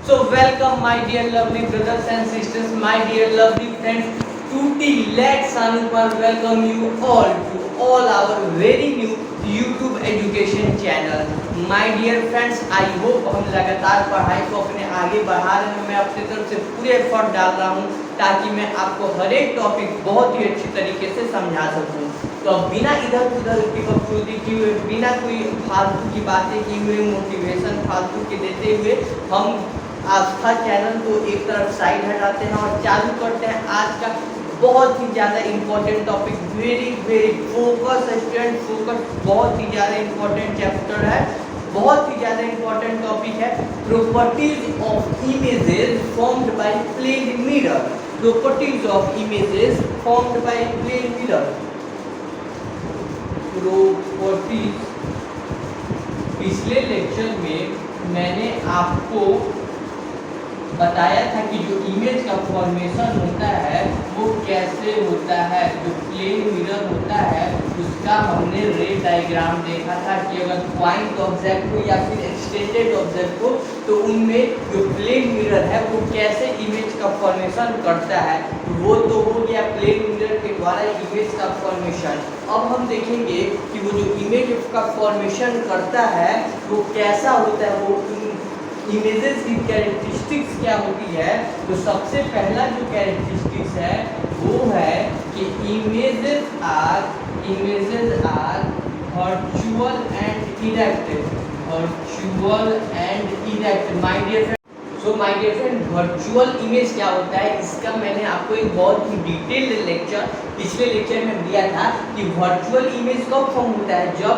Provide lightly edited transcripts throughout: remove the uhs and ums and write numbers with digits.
So welcome my dear lovely brothers and sisters, my dear lovely friends. Today let's Anupar welcome you all to all our very new YouTube education channel. My dear friends, I hope हम लगातार पढ़ाई को अपने आगे बढ़ा रहे हैं। मैं अपनी तरफ से पूरे एफर्ट डाल रहा हूँ ताकि मैं आपको हर एक टॉपिक बहुत ही अच्छी तरीके से समझा सकूँ। तो अब बिना इधर उधर की बकचोदी किए हुए, बिना कोई फालतू की बातें किए हुए, मोटिवेशन फालतू के देते हुए हम आस्था चैनल को एक तरफ साइड हटाते हैं और चालू करते हैं आज का बहुत ही ज़्यादा important topic. Very very focus student, focus. बहुत ही ज़्यादा इम्पोर्टेंट चैप्टर है, बहुत ही ज़्यादा इम्पोर्टेंट टॉपिक है। Properties of images formed by plane mirror. Properties of images formed by plane mirror. Properties. पिछले लेक्चर में मैंने आपको बताया था कि जो इमेज का फॉर्मेशन होता है वो कैसे होता है। जो प्लेन मिरर होता है उसका हमने रे डायग्राम देखा था कि अगर पॉइंट ऑब्जेक्ट हो या फिर एक्सटेंडेड ऑब्जेक्ट हो तो उनमें जो प्लेन मिरर है वो कैसे इमेज का फॉर्मेशन करता है। वो तो हो गया प्लेन मिरर के द्वारा इमेज का फॉर्मेशन। अब हम देखेंगे कि वो जो इमेज का फॉर्मेशन करता है वो कैसा होता है, वो इमेजेस की कैरेक्टरिस्टिक्स क्या होती है। तो सबसे पहला जो कैरेक्टरिस्टिक्स है वो है कि images are virtual and erect. Virtual and erect my dear friend, virtual image क्या होता है इसका मैंने आपको एक बहुत ही डिटेल्ड लेक्चर पिछले लेक्चर में दिया था कि वर्चुअल इमेज कब फॉर्म होता है, जब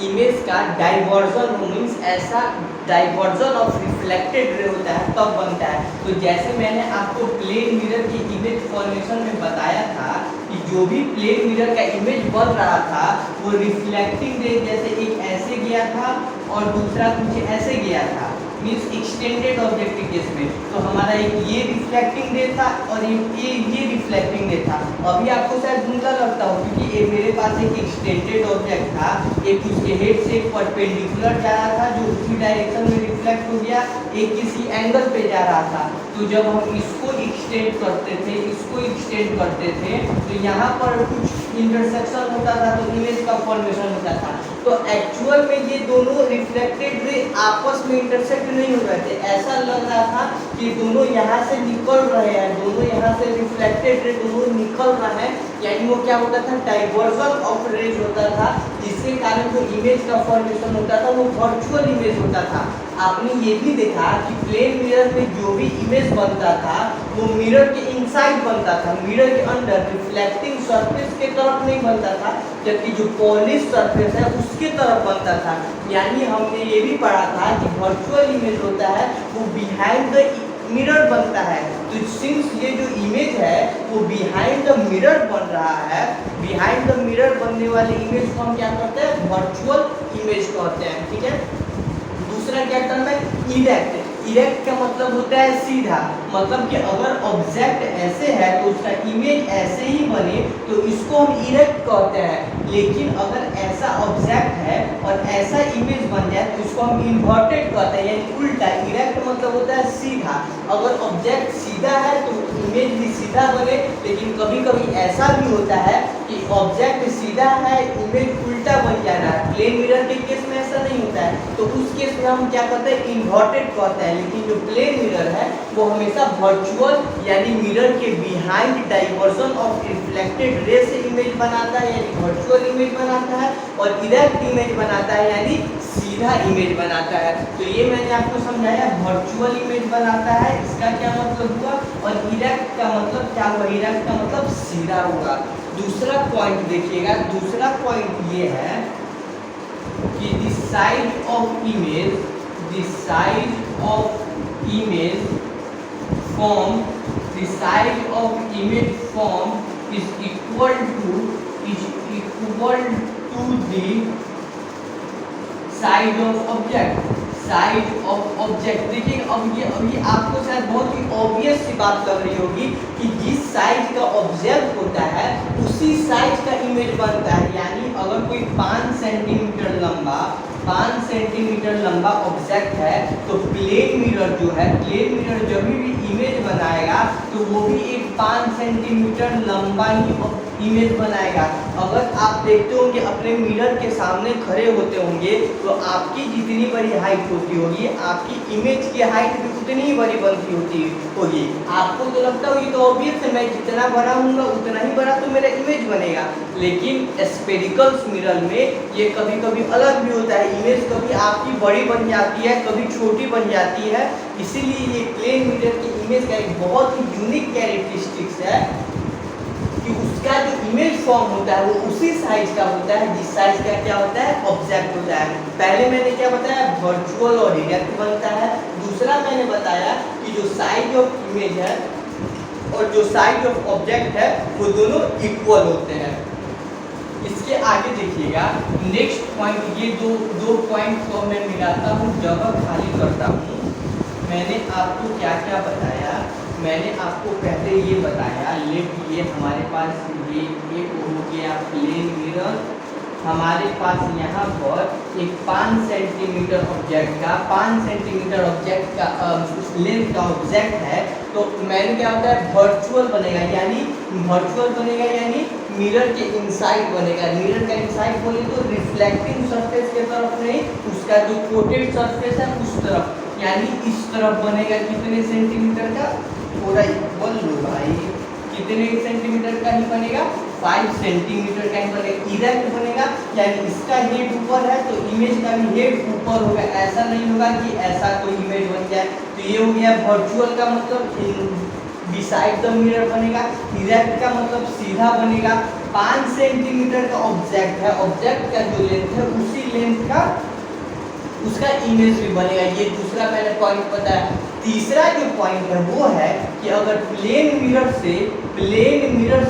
इमेज का डाइवर्जन हो, मीन्स ऐसा डाइवर्जन ऑफ रिफ्लेक्टेड रे होता है तब बनता है। तो जैसे मैंने आपको प्लेन मिरर की इमेज फॉर्मेशन में बताया था कि जो भी प्लेन मिरर का इमेज बन रहा था वो रिफ्लेक्टिंग रे जैसे एक ऐसे गया था और दूसरा कुछ ऐसे गया था, मीन्स एक्सटेंडेड ऑब्जेक्ट के केस में। तो हमारा एक ये रिफ्लेक्टिंग रे था और ये रिफ्लेक्टिंग रे था। अभी आपको शायद धुंधला लगता हो क्योंकि ये मेरे पास एक एक्सटेंडेड ऑब्जेक्ट था, एक उसके हेड से परपेंडिकुलर जा रहा था जो उसी डायरेक्शन में रिफ्लेक्ट हो गया, एक किसी एंगल पे जा रहा था। तो जब हम इसको एक्सटेंड करते थे, इसको एक्सटेंड करते थे तो यहाँ पर कुछ इंटरसेक्शन होता था तो इमेज का फॉर्मेशन होता था। तो एक्चुअल में ये दोनों रिफ्लेक्टेड रे आपस में इंटरसेक्ट नहीं हो रहे थे। ऐसा लग रहा था कि दोनों यहाँ से निकल रहे हैं, दोनों यहाँ से रिफ्लेक्टेड रे दोनों निकल रहे हैं, यानी वो क्या होता था, डाइवर्जन ऑफ रेज होता था, जिसके कारण जो इमेज का फॉर्मेशन होता था वो वर्चुअल इमेज होता था। आपने ये भी देखा कि प्लेन मिरर में जो भी इमेज बनता था वो मिरर के इनसाइड बनता था, मिरर के अंदर रिफ्लेक्टिंग सरफेस के तरफ नहीं बनता था, जबकि जो पॉलिश सरफेस है उसके तरफ बनता था। यानी हमने ये भी पढ़ा था कि वर्चुअल इमेज होता है वो बिहाइंड द मिरर बनता है। तो सिंस ये जो इमेज है वो बिहाइंड द मिरर बन रहा है, बिहाइंड द मिरर बनने वाले इमेज को हम क्या कहते हैं, वर्चुअल इमेज कहते हैं। ठीक है। दूसरा क्या टर्म है, इरेक्ट। इरेक्ट का मतलब होता है सीधा, मतलब कि अगर ऑब्जेक्ट ऐसे है तो उसका इमेज ऐसे ही बने तो इसको हम इरेक्ट कहते हैं। लेकिन अगर ऐसा ऑब्जेक्ट है और ऐसा इमेज बन जाए तो इसको हम इन्वर्टेड कहते हैं, यानी उल्टा। इरेक्ट मतलब होता है सीधा। अगर ऑब्जेक्ट सीधा है तो इमेज भी सीधा बने, लेकिन कभी कभी ऐसा भी होता है कि ऑब्जेक्ट सीधा है, इमेज उल्टा बन जा रहा है। प्लेन मिरर के केस में ऐसा नहीं होता है, तो उस केस में हम क्या कहते हैं, इन्वर्टेड कहते हैं। लेकिन जो प्लेन मिरर है वो हमेशा वर्चुअल यानी मिरर के behind diversion of reflected ray से इमेज बनाता है, यानी वर्चुअल इमेज बनाता है, और इरेक्ट इमेज बनाता है यानी सीधा इमेज बनाता है। तो ये मैंने आपको समझाया, वर्चुअल इमेज बनाता है इसका क्या मतलब हुआ, और इरेक्ट का मतलब क्या हुआ, इरेक्ट का मतलब सीधा होगा। दूसरा पॉइंट देखिएगा, दूसरा पॉइंट ये है कि the size of image, the size of image form, the size of image form is equal to the size of object, size of object। देखिए अभी आपको शायद बहुत ही ऑब्वियस सी बात लग रही होगी कि जिस साइज का ऑब्जेक्ट होता है उसी साइज का इमेज बनता है। यानी अगर कोई 5 सेंटीमीटर लंबा 5 सेंटीमीटर लंबा ऑब्जेक्ट है, तो प्लेन मिरर जो है, प्लेन मिरर जब भी इमेज बनाएगा तो वो भी एक 5 सेंटीमीटर लंबा ही इमेज बनाएगा। अगर आप देखते होंगे अपने मिरर के सामने खड़े होते होंगे तो आपकी जितनी बड़ी हाइट होती होगी, आपकी इमेज की हाइट भी उतनी ही बड़ी बनती होती होगी। आपको तो लगता होगी तो ऑब्वियस है, मैं जितना बड़ा हूँगा उतना ही बड़ा तो मेरा इमेज बनेगा। लेकिन स्फेरिकल्स मिरर में ये कभी कभी अलग भी होता है, इमेज कभी आपकी बड़ी बन जाती है, कभी छोटी बन जाती है। इसीलिए ये प्लेन मिरर की इमेज का एक बहुत ही यूनिक कैरेक्टरिस्टिक्स है कि उसका जो इमेज फॉर्म होता है वो उसी साइज का होता है जिस साइज का क्या होता है, ऑब्जेक्ट होता है। पहले मैंने क्या बताया, वर्चुअल और डायरेक्ट बनता है। दूसरा मैंने बताया कि जो साइज ऑफ इमेज है और जो साइज ऑफ ऑब्जेक्ट है वो दोनों इक्वल होते हैं। इसके आगे देखिएगा नेक्स्ट पॉइंट, ये दो पॉइंट को मैं मिलाता हूँ, जगह खाली करता हूँ। मैंने आपको क्या क्या बताया, मैंने आपको पहले ये बताया, लेट ये हमारे पास ये एक हो गया प्लेन मिरर, हमारे पास यहाँ पर एक 5 सेंटीमीटर ऑब्जेक्ट का 5 सेंटीमीटर ऑब्जेक्ट का लेंथ का ऑब्जेक्ट है। तो मैंने क्या होता है, वर्चुअल बनेगा, यानी मिरर के इनसाइड बनेगा। मिरर का इनसाइड बोले तो रिफ्लेक्टिंग सरफेस के तरफ नहीं, उसका जो कोटेड सरफेस है उस तरफ, यानी इस तरफ बनेगा। कितने सेंटीमीटर का, थोड़ा इक्वल लो भाई, कितने सेंटीमीटर का ही बनेगा, 5 सेंटीमीटर का ही बनेगा। इरेक्ट बनेगा, यानी इसका हेड ऊपर है तो इमेज का भी हेड ऊपर होगा, ऐसा नहीं होगा कि ऐसा कोई इमेज बन जाए। तो ये हो गया वर्चुअल का मतलब बिसाइड द मिरर बनेगा। इरेक्ट का मतलब सीधा बनेगा। 5 सेंटीमीटर का ऑब्जेक्ट है, ऑब्जेक्ट का जो लेंथ है उसी लेंथ का उसका इमेज भी बनेगा। ये दूसरा मैंने पॉइंट बताया। तीसरा जो पॉइंट है वो है कि अगर प्लेन मिरर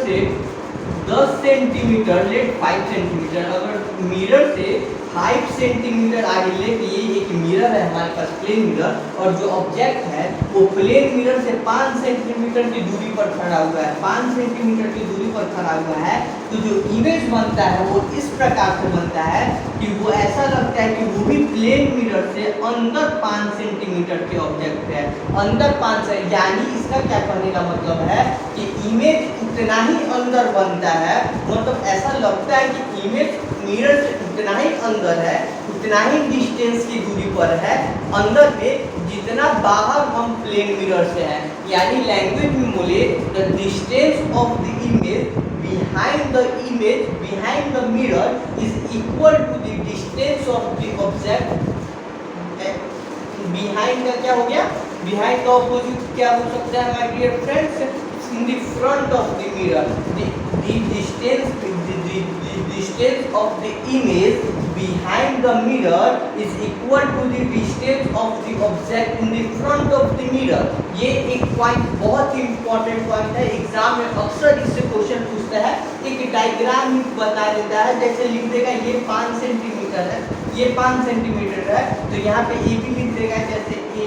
से 10 सेंटीमीटर लेट 5 सेंटीमीटर, अगर मिरर से 5 सेंटीमीटर आगे लेके ये एक मिरर है हमारे पास प्लेन मिरर, और जो ऑब्जेक्ट है वो प्लेन मिरर से 5 सेंटीमीटर की दूरी पर खड़ा हुआ है, 5 सेंटीमीटर की दूरी पर खड़ा हुआ है, तो जो इमेज बनता है वो इस प्रकार से बनता है कि वो ऐसा लगता है कि वो भी प्लेन मिरर से अंदर 5 सेंटीमीटर के ऑब्जेक्ट है, अंदर 5 है। यानी इसका क्या कहने का मतलब है कि इमेज उतना ही अंदर बनता है, मतलब ऐसा लगता है कि इमेज मिरर से उतना ही अंदर है, उतना ही डिस्टेंस की दूरी पर है अंदर में जितना बाहर हम प्लेन मिरर से है। यानी लैंग्वेज में बोले the distance of the image behind the mirror is equal to the distance of the object behind का क्या हो गया, behind का opposite क्या हो सकता है my dear friends, in the front of the mirror, the distance of the image behind the mirror is equal to the distance of the object in the front of the mirror। ये एक point बहुत ही important point है, exam में अक्सर इससे question पूछता है। एक डायग्राम बता देता है, जैसे लिख देगा ये 5 सेंटीमीटर है, ये 5 सेंटीमीटर है, तो यहाँ पे ए बी लिख देगा, जैसे A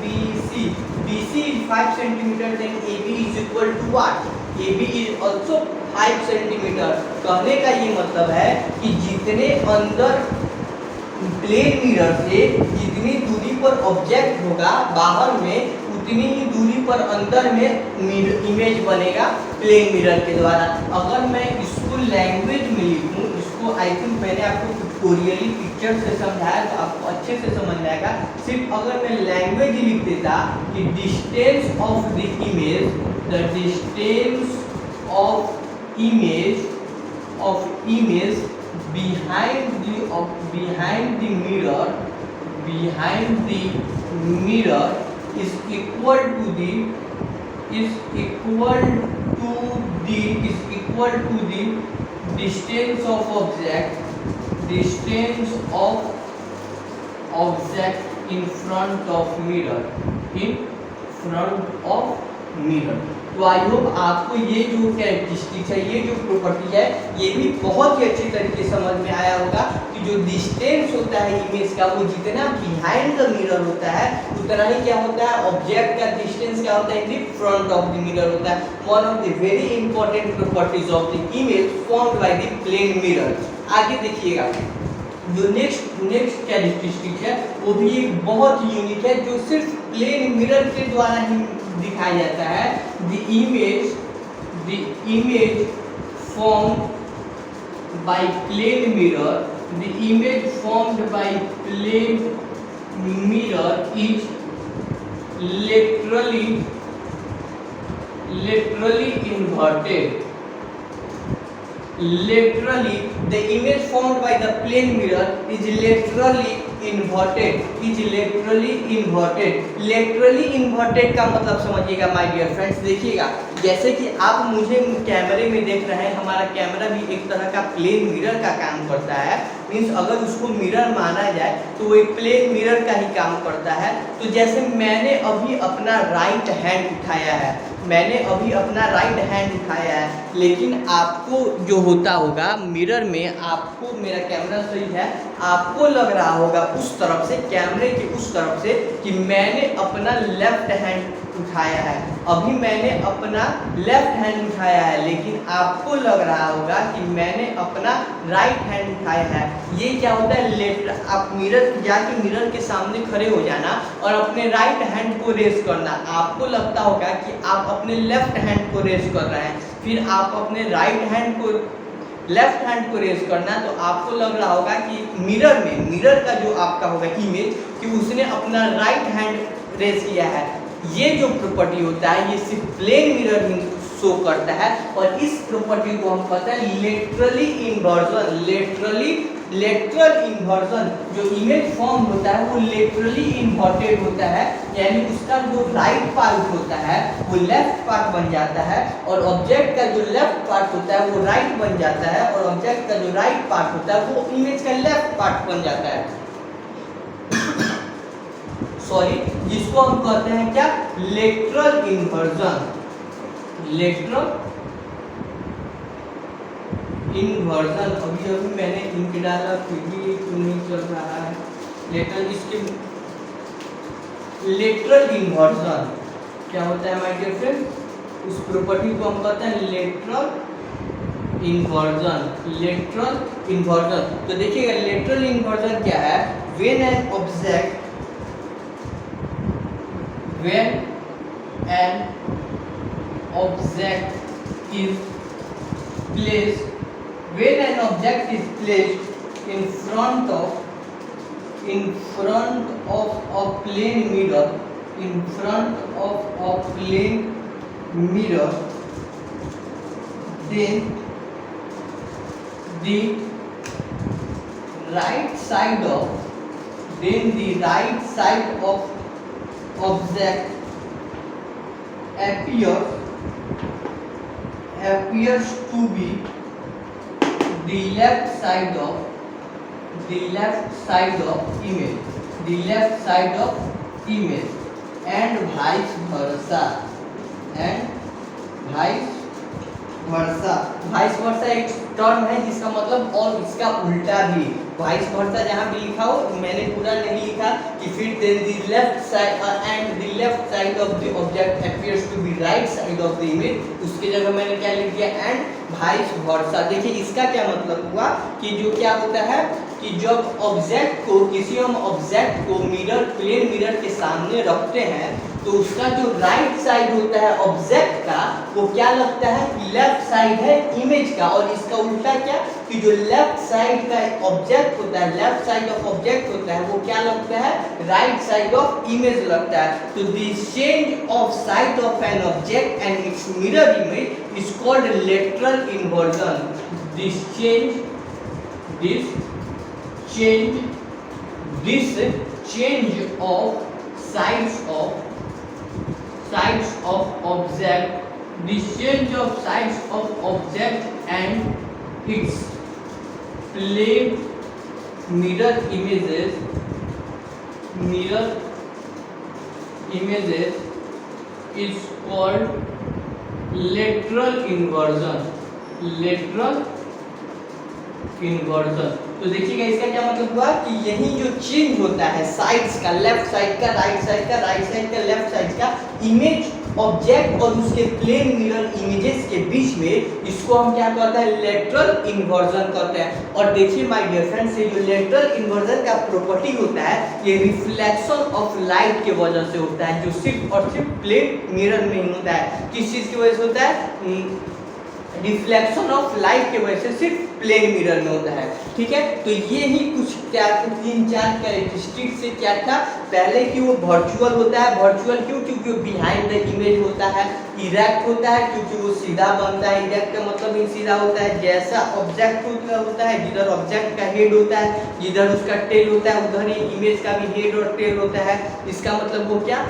B C, B C is 5 centimetre, then A B is equal to what, A B is also 5 centimetre. कहने का ये मतलब है कि जितने अंदर प्लेन मिरर से जितनी दूरी पर ऑब्जेक्ट होगा बाहर में, उतनी ही दूरी पर अंदर में इमेज बनेगा प्लेन मिरर के द्वारा। अगर मैं इसको लैंग्वेज में लिखूँ, इसको आई थिंक मैंने आपको पिक्टोरियली पिक्चर से समझाया तो आपको अच्छे से समझ आएगा। सिर्फ अगर मैं लैंग्वेज लिख देता कि distance of the image, the distance of image behind the mirror is equal to the distance of object in front of mirror, तो आई होप आपको ये जो कैरेक्टरिस्टिक्स है, ये जो प्रॉपर्टी है, ये भी बहुत ही अच्छी तरीके से समझ में आया होगा कि जो डिस्टेंस होता है इमेज का, वो जितना बिहाइंड द मिरर होता है उतना ही क्या होता है, ऑब्जेक्ट का डिस्टेंस क्या होता है, in front of the mirror होता है। One of the very important properties of the image formed by the plane mirror. आगे देखिएगा, जो नेक्स्ट कैरेक्टरिस्टिक है वो भी एक बहुत ही यूनिक है, जो सिर्फ प्लेन मिरर के द्वारा ही दिखाया जाता है। The image formed by plane mirror, the image formed by plane mirror is laterally inverted. Laterally, the image formed by the plane mirror is laterally inverted. Laterally inverted का मतलब समझिएगा माय डियर फ्रेंड्स। देखिएगा, जैसे कि आप मुझे कैमरे में देख रहे हैं, हमारा कैमरा भी एक तरह का प्लेन मिरर का काम करता है। मीन्स अगर उसको मिरर माना जाए तो वो एक प्लेन मिरर का ही काम करता है। तो जैसे मैंने अभी अपना राइट हैंड उठाया है, लेकिन आपको जो होता होगा मिरर में, आपको मेरा कैमरा सही है, आपको लग रहा होगा उस तरफ से, कैमरे के उस तरफ से, कि मैंने अपना लेफ्ट हैंड उठाया है। अभी मैंने अपना लेफ्ट हैंड उठाया है, लेकिन आपको लग रहा होगा कि मैंने अपना राइट हैंड उठाया है। ये क्या होता है, लेफ्ट, आप मिरर जाके मिरर के सामने खड़े हो जाना और अपने राइट हैंड को रेस करना। आपको लगता होगा कि आप अपने लेफ्ट हैंड को रेस कर रहे हैं, फिर आप अपने लेफ्ट हैंड को रेस करना, तो आपको लग रहा होगा कि मिरर का जो आपका होगा इमेज, कि उसने अपना राइट हैंड रेस किया है। ये जो प्रॉपर्टी होता है ये सिर्फ प्लेन मिरर ही शो करता है, और इस प्रॉपर्टी को हम कहते हैं लेटरल इन्वर्जन। जो इमेज फॉर्म होता है वो लेटरली इन्वर्टेड होता है, यानी उसका जो राइट पार्ट होता है वो लेफ्ट पार्ट बन जाता है, और ऑब्जेक्ट का जो लेफ्ट पार्ट होता है वो राइट बन जाता है, और ऑब्जेक्ट का जो राइट पार्ट होता है वो इमेज का लेफ्ट पार्ट बन जाता है। सॉरी, जिसको हम कहते हैं क्या, लेटरल इन्वर्जन। अभी मैंने इंक डाला फिर भी नहीं चल रहा है। लेटरल इन्वर्जन क्या होता है माय डियर फ्रेंड, उस प्रॉपर्टी को हम कहते हैं लेटरल इन्वर्जन। तो देखिएगा लेटरल इन्वर्जन क्या है, when an object is placed in front of a plane mirror, then the right side of object appears to be the left side of image, and vice versa एक term है जिसका मतलब और इसका उल्टा भी। वाइस वर्सा जहाँ भी लिखा हो, मैंने पूरा नहीं लिखा कि फिर then the left side of the object appears to be right side of the image, उसके जगह मैंने क्या लिख दिया, एंड वाइस वर्सा। देखिए इसका क्या मतलब हुआ कि जो क्या होता है कि जब किसी हम ऑब्जेक्ट को प्लेन मिरर के सामने रखते हैं तो उसका जो राइट साइड होता है ऑब्जेक्ट का वो क्या लगता है, लेफ्ट साइड है इमेज का, और इसका उल्टा क्या कि जो लेफ्ट साइड का ऑब्जेक्ट होता है, लेफ्ट साइड ऑफ ऑब्जेक्ट होता है वो क्या लगता है, राइट साइड ऑफ इमेज लगता है। तो this change of side of an object and it's mirror image is called lateral inversion. This change of sides of object and its plane mirror images is called lateral inversion। तो देखिएगा इसका क्या मतलब हुआ कि यही जो चेंज होता है साइड्स का, लेफ्ट साइड का, राइट साइड का, राइट साइड का, लेफ्ट साइड का, इमेज ऑब्जेक्ट और उसके प्लेन मिरर इमेजेस के बीच में, इसको हम क्या कहते हैं, लेटरल इन्वर्जन कहते हैं। और देखिए माय डियर फ्रेंड्स, ये जो लेटरल इन्वर्जन का प्रॉपर्टी होता है ये रिफ्लेक्शन ऑफ लाइट के वजह से होता है, जो सिर्फ और सिर्फ प्लेन मिरर में ही होता है। किस चीज की वजह से होता है, रिफ्लेक्शन ऑफ लाइट के वजह से सिर्फ प्लेन मिरर में होता है। ठीक है, तो ये ही कुछ क्या 3-4 कैरेक्टरिस्टिक से क्या था, पहले कि वो वर्चुअल होता है। वर्चुअल क्यों, क्योंकि वो बिहाइंड द इमेज होता है। इरेक्ट होता है क्योंकि वो सीधा बनता है, इरेक्ट का मतलब ही सीधा होता है। जैसा ऑब्जेक्ट होता है, जिधर ऑब्जेक्ट का हेड होता है, जिधर उसका टेल होता है, उधर ही इमेज का भी हेड और टेल होता है। इसका मतलब वो क्या,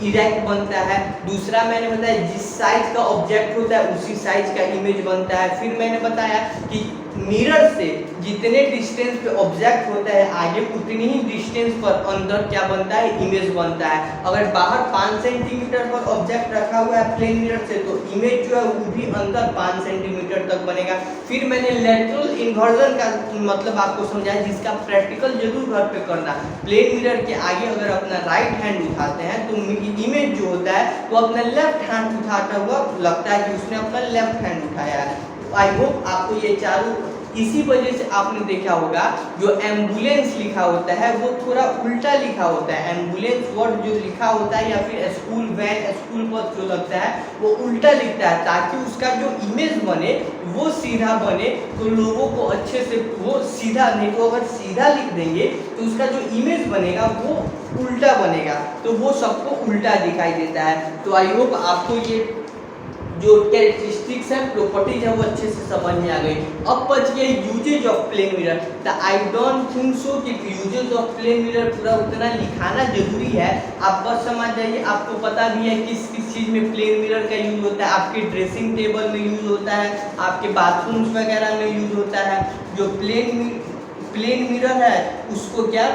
इरेक्ट बनता है। दूसरा मैंने बताया जिस साइज का ऑब्जेक्ट होता है उसी साइज का इमेज बनता है। फिर मैंने बताया कि मिरर से जितने डिस्टेंस पे ऑब्जेक्ट होता है आगे उतनी ही डिस्टेंस पर अंदर क्या बनता है, इमेज बनता है। अगर बाहर 5 सेंटीमीटर पर ऑब्जेक्ट रखा हुआ है प्लेन मिरर से, तो इमेज जो है वो भी अंदर 5 सेंटीमीटर तक बनेगा। फिर मैंने लेटरल इन्वर्जन का मतलब आपको समझाया, जिसका प्रैक्टिकल जरूर घर पे करना। प्लेन मिरर के आगे अगर अपना राइट हैंड उठाते हैं तो इमेज जो होता है वो अपना लेफ्ट हैंड उठाता हुआ लगता है कि उसने अपना लेफ्ट हैंड उठाया है। आई होप आपको ये चारों, इसी वजह से आपने देखा होगा जो एम्बुलेंस लिखा होता है वो थोड़ा उल्टा लिखा होता है। एम्बुलेंस वर्ड जो लिखा होता है या फिर स्कूल वैन, स्कूल बस जो लगता है वो उल्टा लिखता है, ताकि उसका जो इमेज बने वो सीधा बने, तो लोगों को अच्छे से वो सीधा, नहीं तो अगर सीधा लिख देंगे तो उसका जो इमेज बनेगा वो उल्टा बनेगा, तो वो सबको उल्टा दिखाई देता है। तो आई होप आपको ये जो कैरेक्टरिस्टिक्स है, प्रॉपर्टीज है, वो अच्छे से समझ में आ गई। अब बच गए uses of plane mirror. The I don't think so कि यूजेज ऑफ प्लेन मिरर पूरा उतना लिखाना जरूरी है। आप बस समझ जाइए, आपको पता भी है किस किस चीज़ में प्लेन मिरर का यूज होता है। आपके ड्रेसिंग टेबल में यूज होता है, आपके बाथरूम्स वगैरह में यूज होता है। जो प्लेन मिरर है उसको क्या,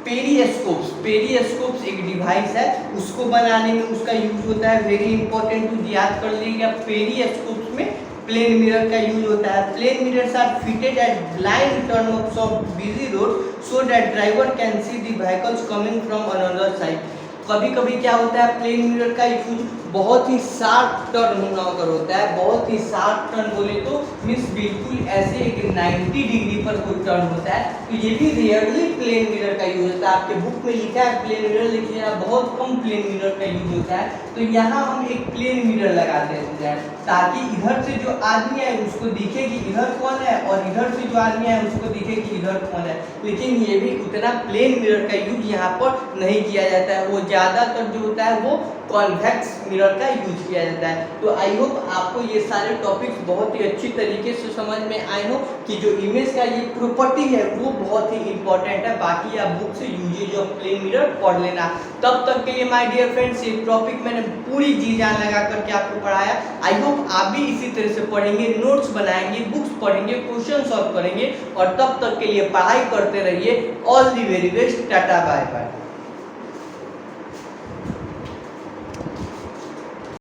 पेरिस्कोप्स एक डिवाइस है, उसको बनाने में उसका यूज होता है। वेरी इंपॉर्टेंट टू याद कर लीजिएगा, पेरिस्कोप्स में प्लेन मिरर का यूज होता है। Plane mirrors are fitted at blind turns of busy road so that driver can see the vehicles coming from another side. कभी कभी क्या होता है, प्लेन मिरर का यूज बहुत ही शार्प टर्न होकर होता है। बहुत ही शार्प टर्न बोले तो मीन्स बिल्कुल ऐसे एक 90 डिग्री पर कोई टर्न होता है, तो ये भी रेयरली प्लेन मिरर का यूज होता है। आपके बुक में लिखा है प्लेन मिरर, लेकिन यहाँ बहुत कम प्लेन मिरर का यूज होता है। तो यहाँ हम एक प्लेन मिरर लगाते हैं ताकि इधर से जो आदमी है उसको दिखे कि इधर कौन है, और इधर से जो आदमी है उसको दिखे कि इधर कौन है। लेकिन ये भी उतना प्लेन मिरर का यूज यहाँ पर नहीं किया जाता है। वो ज़्यादातर जो होता है वो कॉन्वेक्स मिरर का यूज किया जाता है। तो आई होप आपको ये सारे टॉपिक्स बहुत ही अच्छी तरीके से समझ में आए हो कि जो इमेज का ये प्रॉपर्टी है वो बहुत ही इंपॉर्टेंट है। बाकी आप बुक से यूजेज ऑफ प्लेन मिरर पढ़ लेना। तब तक के लिए माय डियर फ्रेंड्स, ये टॉपिक मैंने पूरी जी जान लगा करके आपको पढ़ाया। आई होप आप भी इसी तरह से पढ़ेंगे, नोट्स बनाएंगे, बुक्स पढ़ेंगे, क्वेश्चन सॉल्व करेंगे, और तब तक के लिए पढ़ाई करते रहिए। All the very best, tata bye bye.